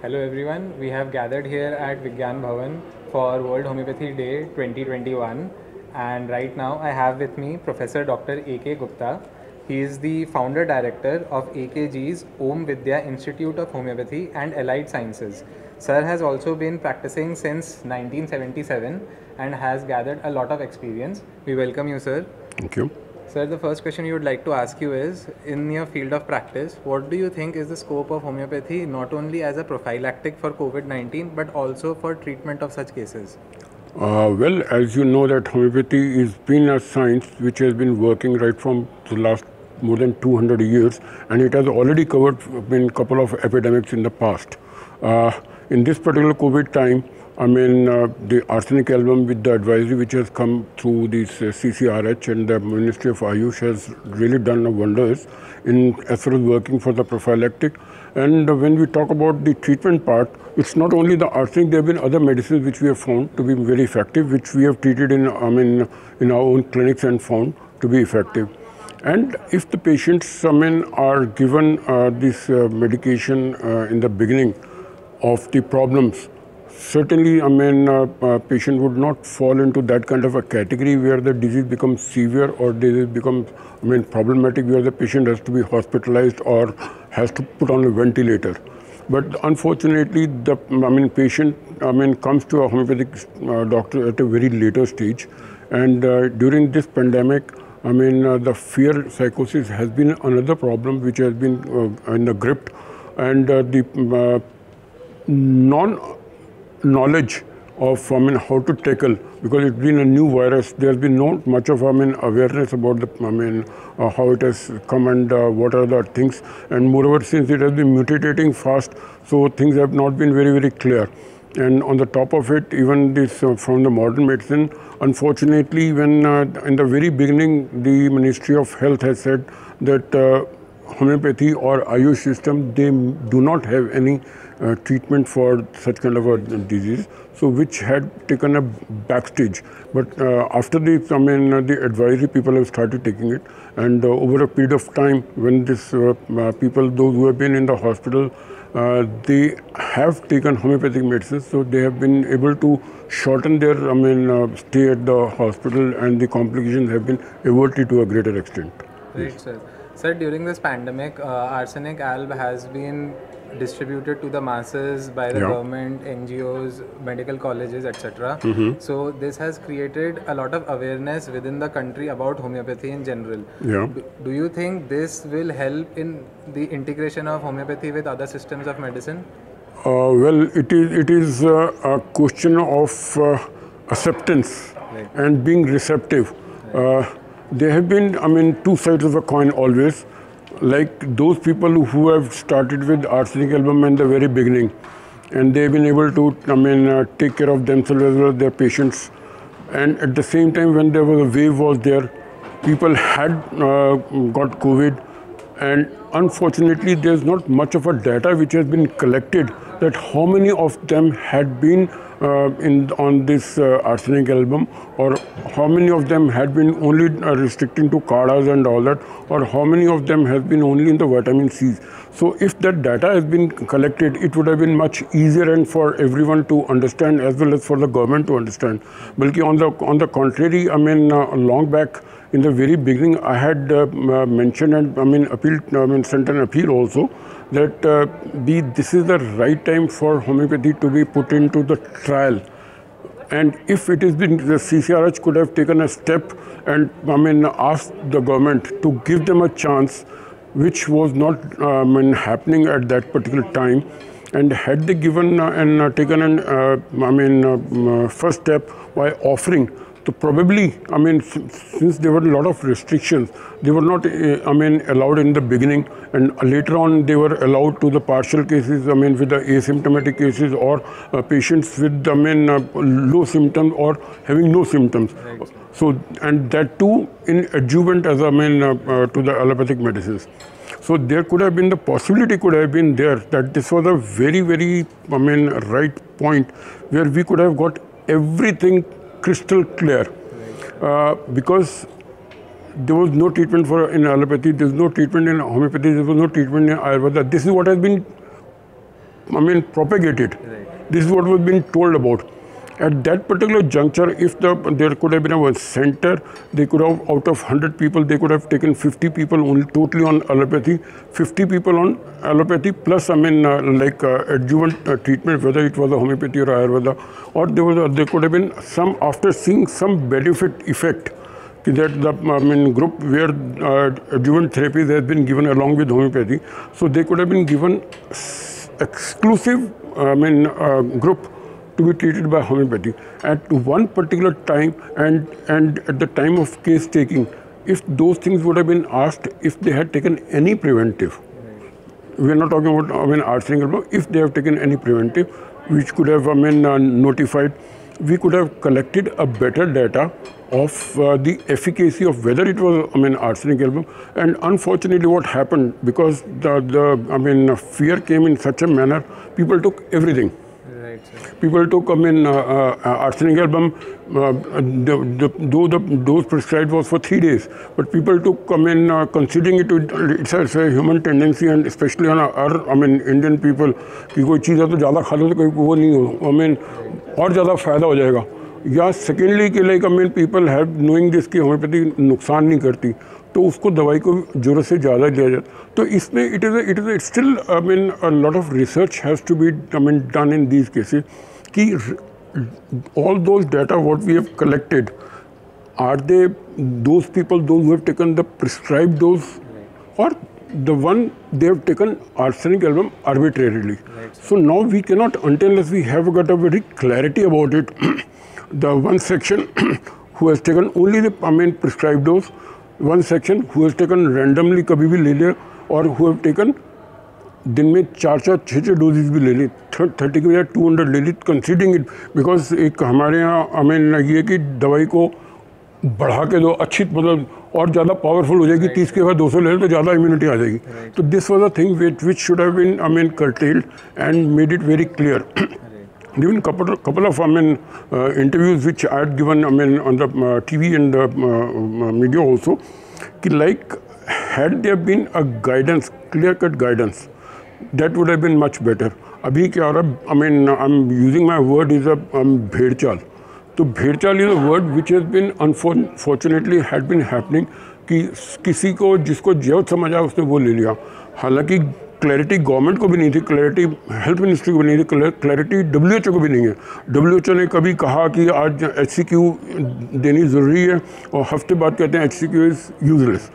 Hello everyone, we have gathered here at Vigyan Bhavan for World Homeopathy Day 2021, and right now I have with me Professor Dr. A.K. Gupta. He is the founder director of AKG's Om Vidya Institute of Homeopathy and Allied Sciences. Sir has also been practicing since 1977 and has gathered a lot of experience. We welcome you, sir. Thank you. Sir, the first question you would like to ask you is, in your field of practice, what do you think is the scope of homeopathy not only as a prophylactic for COVID-19 but also for treatment of such cases? Well, as you know that homeopathy has been a science which has been working right from the last more than 200 years, and it has already covered a couple of epidemics in the past. In this particular COVID time, the arsenic album with the advisory which has come through this CCRH and the Ministry of Ayush has really done wonders in as far as working for the prophylactic. And when we talk about the treatment part, it's not only the arsenic, there have been other medicines which we have found to be very effective, which we have treated in our own clinics and found to be effective. And if the patients are given this medication in the beginning of the problems, certainly, patient would not fall into that kind of a category where the disease becomes severe or disease becomes, problematic, where the patient has to be hospitalized or has to put on a ventilator. But unfortunately, the patient comes to a homeopathic doctor at a very later stage, and during this pandemic, the fear psychosis has been another problem which has been in the grip, and the non-knowledge of how to tackle, because it's been a new virus. There's been not much of awareness about the how it has come and what are the things, and moreover since it has been mutating fast, so things have not been very clear. And on the top of it, even this from the modern medicine, unfortunately, when in the very beginning the Ministry of Health has said that homeopathy or Ayush system, they do not have any treatment for such kind of a disease, so which had taken a backstage. But after the the advisory, people have started taking it, and over a period of time, when this people, those who have been in the hospital, they have taken homeopathic medicines, so they have been able to shorten their stay at the hospital, and the complications have been averted to a greater extent. Great, sir. Sir, during this pandemic, arsenic alb has been distributed to the masses by the government, NGOs, medical colleges, etc. So this has created a lot of awareness within the country about homeopathy in general. Do you think this will help in the integration of homeopathy with other systems of medicine? Well, it is a question of acceptance and being receptive. There have been, two sides of a coin always. Like those people who have started with arsenic album in the very beginning, and they've been able to, take care of themselves as well as their patients. And at the same time, when there was a wave was there, people had got COVID, and unfortunately, there's not much of a data which has been collected that how many of them had been on this arsenic album, or how many of them had been only restricting to kadas and all that, or how many of them have been only in the vitamin C's. So if that data has been collected, it would have been much easier and for everyone to understand as well as for the government to understand. Balki on the contrary, long back in the very beginning, I had mentioned and appealed, sent an appeal also, that this is the right time for homeopathy to be put into the trial. And if it has been, the CCRH could have taken a step and asked the government to give them a chance, which was not happening at that particular time. And had they given and taken an first step by offering, so probably, since there were a lot of restrictions, they were not, allowed in the beginning, and later on they were allowed to the partial cases, with the asymptomatic cases, or patients with, low symptoms or having no symptoms. Right. So, and that too in adjuvant as, to the allopathic medicines. So there could have been, the possibility could have been there that this was a very right point where we could have got everything crystal clear, because there was no treatment for in allopathy, there was no treatment in homeopathy, there was no treatment in Ayurveda. This is what has been propagate it. Right. This is what was being told about. At that particular juncture, if there could have been a center, they could have, out of 100 people, they could have taken 50 people only totally on allopathy, 50 people on allopathy, plus adjuvant treatment, whether it was a homeopathy or Ayurveda, or there could have been some, after seeing some benefit effect, that the group where adjuvant therapies has been given along with homeopathy, so they could have been given exclusive group to be treated by homeopathy at one particular time, and at the time of case taking, if those things would have been asked, if they had taken any preventive. We are not talking about arsenic, if they have taken any preventive, which could have notified, we could have collected a better data of the efficacy of whether it was arsenic album. And unfortunately, what happened, because the fear came in such a manner, people took everything. Right, sir. People took arsenic album, though the dose prescribed was for 3 days, but people took considering it's a human tendency, and especially on our Indian people, कि कोई चीज़ है तो ज़्यादा खा लो तो कोई वो नहीं हो, और ज़्यादा फ़ायदा हो जाएगा, या सेकेंडली कि people have knowing this कि होम्योपैथी नुकसान नहीं करती, तो उसको दवाई को ज़रूरत से ज़्यादा दिया जाता. तो इसमें it is still a lot of research has to be done in these cases, कि all those data what we have collected, are they those people, those who have taken the prescribed dose, or the one they have taken arsenic album arbitrarily. Right. So now we cannot, unless we have got a very clarity about it, the one section who has taken only the prescribed dose, one section who has taken randomly कभी भी ले लिया, और who have taken दिन में 4-6 doses भी ले ली, 30 के बजाय 200 ले ली, कंसीडरिंग इट, बिकॉज एक हमारे यहाँ ये कि दवाई को बढ़ा के दो, अच्छी मतलब और ज़्यादा पावरफुल हो जाएगी, 30 के बाद 200 ले लो तो ज़्यादा इम्यूनिटी आ जाएगी. तो this was a thing which should have been curtailed and made it very clear. Given couple of interviews which I had given on the TV and the media also, like had there been a guidance, clear-cut guidance, that would have been much better. Abhi kya ho raha, I'm using my word is a bhedchal. So bhedchal is a word which has been unfortunately had been happening कि किसी को जिसको जो समझ आया उसने वो ले लिया. हालांकि क्लैरिटी गवर्नमेंट को भी नहीं थी, क्लैरिटी हेल्थ मिनिस्ट्री को भी नहीं थी, क्लैरिटी WHO को भी नहीं है. WHO ने कभी कहा कि आज HCQ देनी ज़रूरी है, और हफ्ते बाद कहते हैं HCQ इज़ यूजलेस.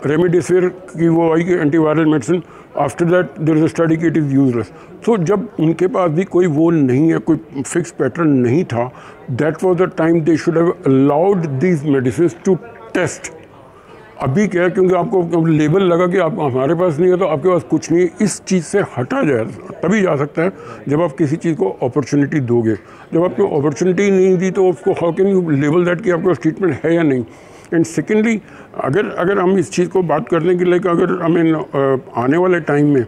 रेमडेसिविर की वो आई कि antiviral medicine, after that there is a study कि इट इज़ यूजलेस. सो जब उनके पास भी कोई वो नहीं है, कोई फिक्स पैटर्न नहीं था, that was the time they should have allowed these medicine to test. अभी क्या है, क्योंकि आपको लेबल लगा कि आप हमारे पास नहीं है तो आपके पास कुछ नहीं है, इस चीज़ से हटा जाए तभी जा सकता है जब आप किसी चीज़ को अपॉर्चुनिटी दोगे. जब आपको अपॉर्चुनिटी नहीं दी तो उसको how can you label that कि आपके पास ट्रीटमेंट है या नहीं. एंड सेकेंडली, अगर हम इस चीज़ को बात करते हैं कि लाइक अगर आने वाले टाइम में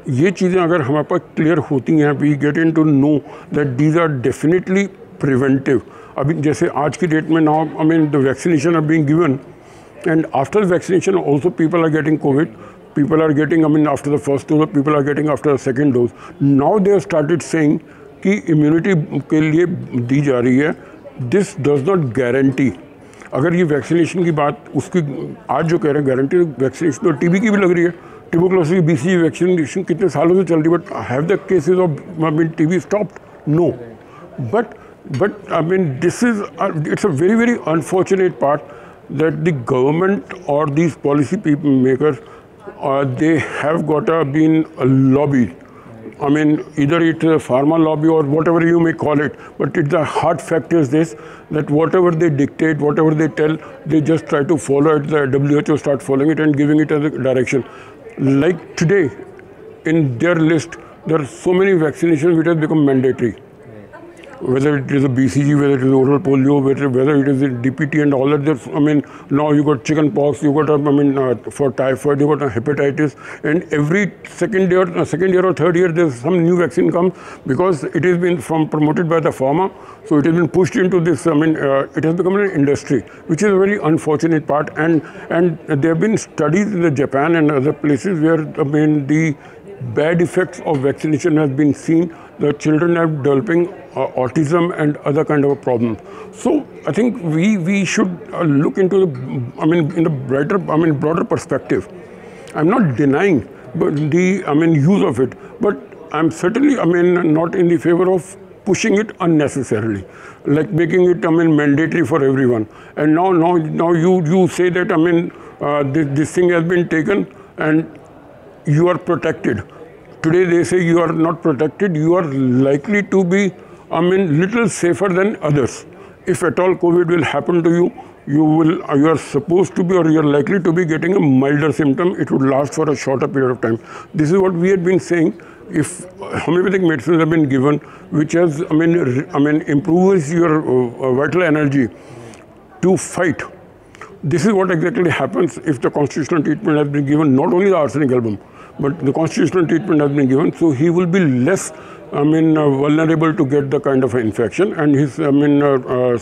ये चीज़ें अगर हमारे पास क्लियर होती हैं, we get in to know that these are definitely preventive. अभी जैसे आज की डेट में now the vaccination are being given, and after vaccination also people are getting COVID, people are getting after the first dose, people are getting after the second dose. Now they have started saying कि immunity के लिए दी जा रही है. This does not guarantee. अगर ये vaccination की बात उसकी आज जो कह रहे हैं गारंटी, वैक्सीनेशन तो टीबी की भी लग रही है, ट्यूबरकुलोसिस की BCG वैक्सीनेशन कितने सालों से चल रही है, but have the cases of TB stopped? No. But this is it's a very very unfortunate part that the government or these policy makers they have got been lobbied. Either it's a pharma lobby or whatever you may call it, but the hard fact is this, that whatever they dictate, whatever they tell, they just try to follow it. The WHO start following it and giving it as a direction. Like today, in their list, there are so many vaccinations which have become mandatory. Whether it is a BCG, whether it is oral polio, whether it is a DPT and all that. Now you got chicken pox, you got for typhoid, you got hepatitis, and every second year or third year there's some new vaccine comes, because it has been promoted by the pharma, so it has been pushed into this. It has become an industry, which is a very unfortunate part. And there have been studies in Japan and other places where the bad effects of vaccination has been seen. The children are developing autism and other kind of problems. So I think we should look into the, in a brighter, broader perspective. I'm not denying the, use of it, but I'm certainly, not in the favor of pushing it unnecessarily, like making it, mandatory for everyone. And now you say that, this thing has been taken and you are protected. Today they say you are not protected, you are likely to be, little safer than others. If at all COVID will happen to you, you are supposed to be, or you are likely to be getting a milder symptom. It would last for a shorter period of time. This is what we had been saying. If homeopathic medicines have been given, which has, improves your vital energy to fight. This is what exactly happens if the constitutional treatment has been given, not only the arsenic album, but the constitutional treatment has been given, so he will be less, vulnerable to get the kind of infection, and his,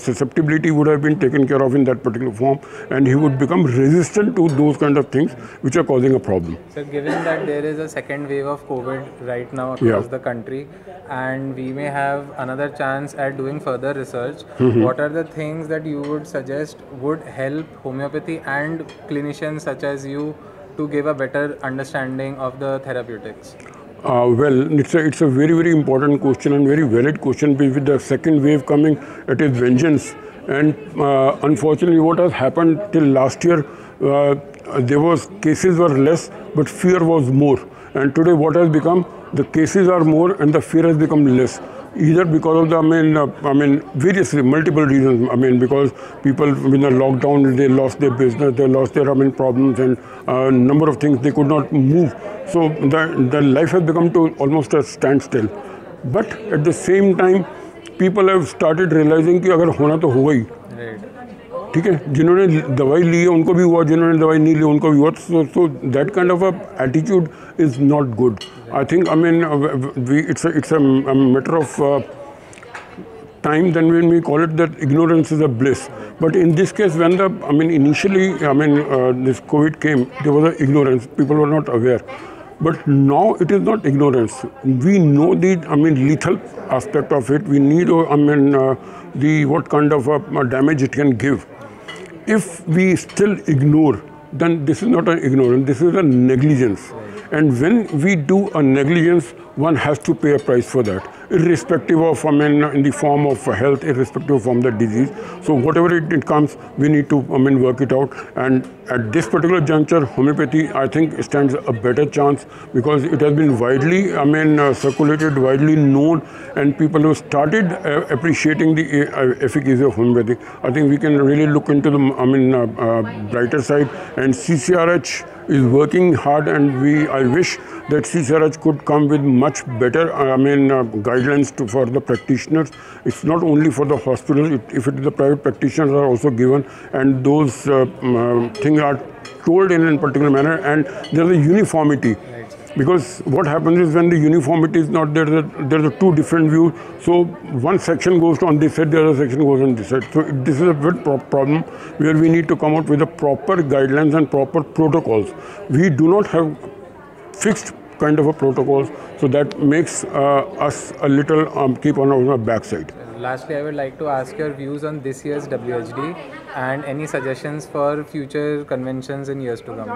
susceptibility would have been taken care of in that particular form, and he would become resistant to those kind of things which are causing a problem. So, given that there is a second wave of COVID right now across the country, and we may have another chance at doing further research, what are the things that you would suggest would help homeopathy and clinicians such as you to give a better understanding of the therapeutics? Well, it's a very, very important question and very valid question. With the second wave coming, it is vengeance. And unfortunately, what has happened till last year, cases were less, but fear was more. And today, what has become, the cases are more and the fear has become less. Either because of the, various multiple reasons. Because people in the lockdown, they lost their business, they lost their, problems, and a number of things, they could not move. So the life has become to almost a standstill. But at the same time, people have started realizing कि अगर होना तो होगा ही. ठीक है, जिन्होंने दवाई ली है उनको भी हुआ, जिन्होंने दवाई नहीं ली उनको भी हुआ. So that kind of a attitude is not good. I think, it's a matter of time. Then when we call it that ignorance is a bliss. But in this case, when the, initially, this COVID came, there was an ignorance. People were not aware. But now it is not ignorance. We know the, lethal aspect of it. We need, what kind of damage it can give. If we still ignore, then this is not an ignorance, this is a negligence. And when we do a negligence, one has to pay a price for that, irrespective of, in the form of health, irrespective from the disease. So whatever it comes, we need to, work it out. And at this particular juncture, homeopathy, I think, stands a better chance because it has been widely, circulated, widely known, and people who started appreciating the efficacy of homeopathy. I think we can really look into the, brighter side. And CCRH is working hard, and I wish that CCRH could come with much better, guidelines for the practitioners. It's not only for the hospitals. If it is the private practitioners are also given, and those things are told in a particular manner, and there's a uniformity. Because what happens is when the uniformity is not there, there's a two different views. So one section goes on this side, the other section goes on this side. So this is a big problem where we need to come up with a proper guidelines and proper protocols. We do not have fixed kind of a protocols, so that makes us a little keep on our backside. Lastly, I would like to ask your views on this year's WHD and any suggestions for future conventions in years to come.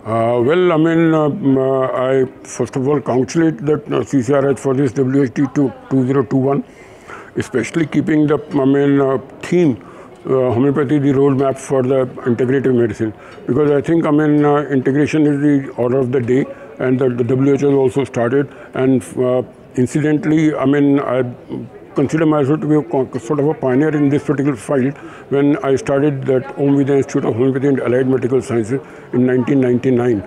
Well, I first of all congratulate that CCRH for this WHD 2021, especially keeping the theme homeopathy the roadmap for the integrative medicine, because I think integration is the order of the day, and the WHO has also started, and incidentally I consider myself to be a sort of a pioneer in this particular field when I started that Om Vidya Institute of Homeopathy and Allied Medical Sciences in 1999.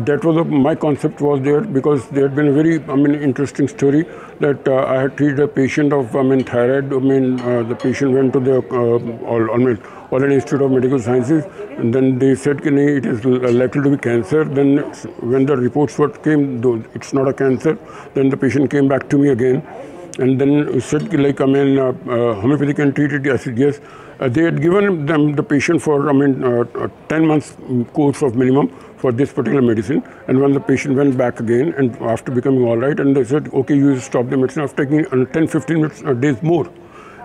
That was my concept was there because there had been a very interesting story that I had treated a patient of thyroid. The patient went to the All India Institute of Medical Sciences, and then they said it is likely to be cancer. Then when the reports came, though it's not a cancer, then the patient came back to me again. And then said, homeopathy can treat it. I said, yes. They had given them the patient for 10 months course of minimum for this particular medicine. And when the patient went back again and after becoming all right, and they said, okay, you stop the medicine after taking 10-15 days more.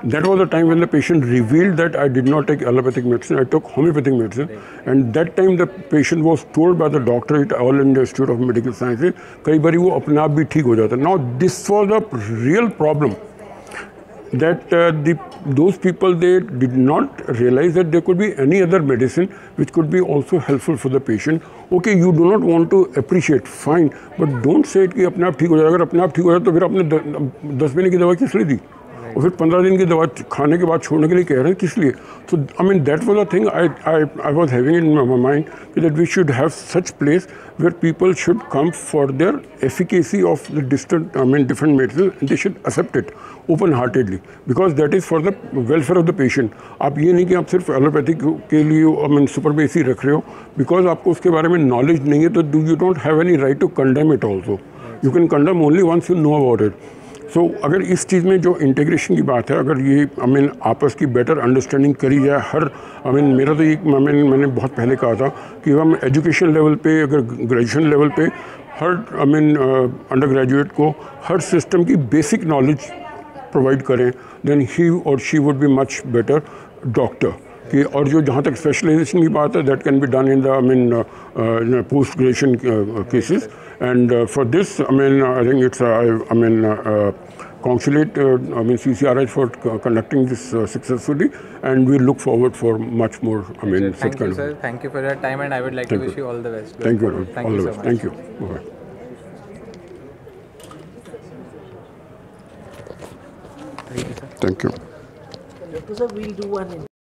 That was the time when the patient revealed that I did not take allopathic medicine, I took homeopathic medicine. And that time the patient was told by the doctor at All India Institute of Medical Sciences, कई बारी वो अपने आप भी ठीक हो जाता. Now this was a real problem, that those people, they did not realize that there could be any other medicine which could be also helpful for the patient. Okay, you do not want to appreciate, fine, but don't say कि अपने आप ठीक हो जाएगा. अगर अपने आप ठीक हो जाए तो फिर आपने 10 महीने की दवा किस लिए दी और फिर 15 दिन की दवा खाने के बाद छोड़ने के लिए कह रहे हैं किस लिए. So I mean that was the thing I was having in my mind, that we should have such place where people should come for their efficacy of the different medicines, and they should accept it open-heartedly, because that is for the welfare of the patient. आप ये नहीं कि आप सिर्फ allopathic के लिए super बेसी रख रहे हो, because आपको उसके बारे में नॉलेज नहीं है, तो you don't have any right to condemn it also. You can condemn only once you know about it. So अगर इस चीज़ में जो इंटीग्रेशन की बात है, अगर ये आपस की बेटर अंडरस्टैंडिंग करी जाए, हर मेरा तो ये मैंने बहुत पहले कहा था कि हम एजुकेशन लेवल पे, अगर ग्रेजुएशन लेवल पे हर अंडर ग्रेजुएट को हर सिस्टम की बेसिक नॉलेज प्रोवाइड करें, देन ही और she would be much better doctor. कि और जो जहाँ तक स्पेशलाइजेशन की बात है, that can be done in the post graduation cases. And for this, I think it's, congratulate, CCRH for conducting this successfully, and we look forward for much more, Thank you, sir. Thank you for your time, and I would like to wish you all the best. Thank you. Thank you so much. Thank you. Bye. Thank you. Sir, we'll do one.